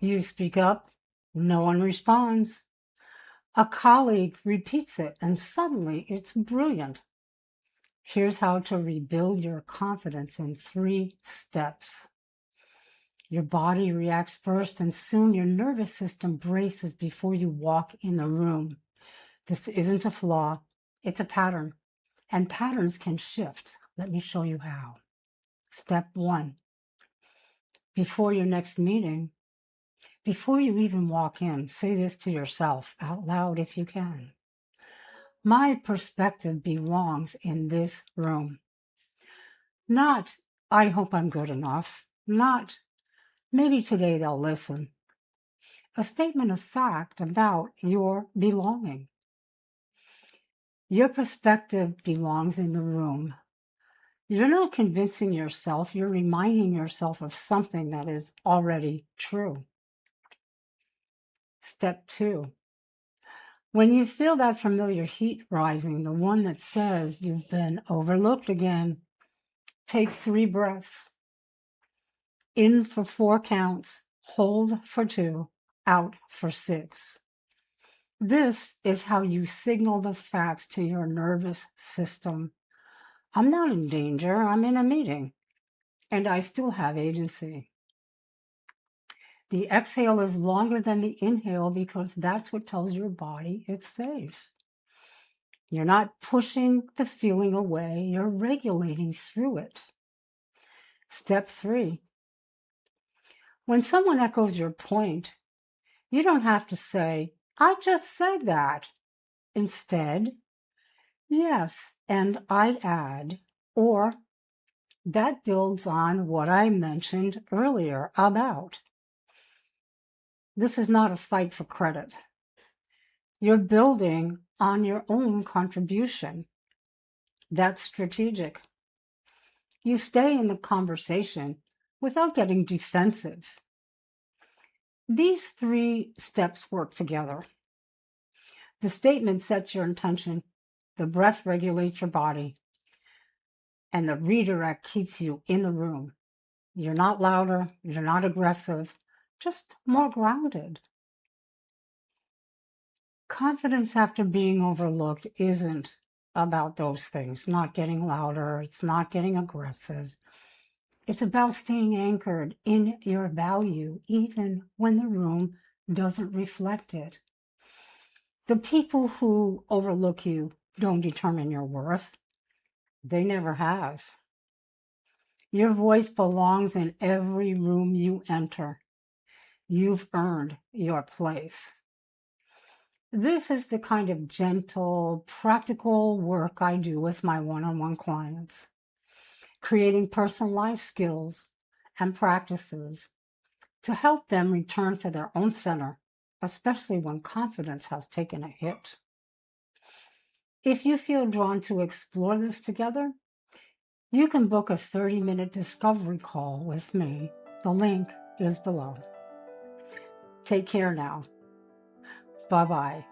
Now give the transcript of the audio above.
You speak up, no one responds. A colleague repeats it, and suddenly it's brilliant. Here's how to rebuild your confidence in 3 steps. Your body reacts first, and soon your nervous system braces before you walk in the room. This isn't a flaw, it's a pattern, and patterns can shift. Let me show you how. Step 1. Before your next meeting, before you even walk in, say this to yourself out loud if you can. My perspective belongs in this room. Not, I hope I'm good enough. Not, maybe today they'll listen. A statement of fact about your belonging. Your perspective belongs in the room. You're not convincing yourself, you're reminding yourself of something that is already true. Step 2. When you feel that familiar heat rising, the one that says you've been overlooked again, take 3 breaths. In for 4 counts, hold for 2, out for 6. This is how you signal the facts to your nervous system. I'm not in danger, I'm in a meeting, and I still have agency. The exhale is longer than the inhale because that's what tells your body it's safe. You're not pushing the feeling away, you're regulating through it. Step 3. When someone echoes your point, you don't have to say, I just said that. Instead, yes, and I'd add, or that builds on what I mentioned earlier about. This is not a fight for credit. You're building on your own contribution. That's strategic. You stay in the conversation without getting defensive. These 3 steps work together. The statement sets your intention, the breath regulates your body, and the redirect keeps you in the room. You're not louder, you're not aggressive, just more grounded. Confidence after being overlooked isn't about those things, not getting louder, it's not getting aggressive. It's about staying anchored in your value, even when the room doesn't reflect it. The people who overlook you don't determine your worth. They never have. Your voice belongs in every room you enter. You've earned your place. This is the kind of gentle, practical work I do with my one-on-one clients, creating personalized skills and practices to help them return to their own center, especially when confidence has taken a hit. If you feel drawn to explore this together, you can book a 30-minute discovery call with me. The link is below. Take care now. Bye-bye.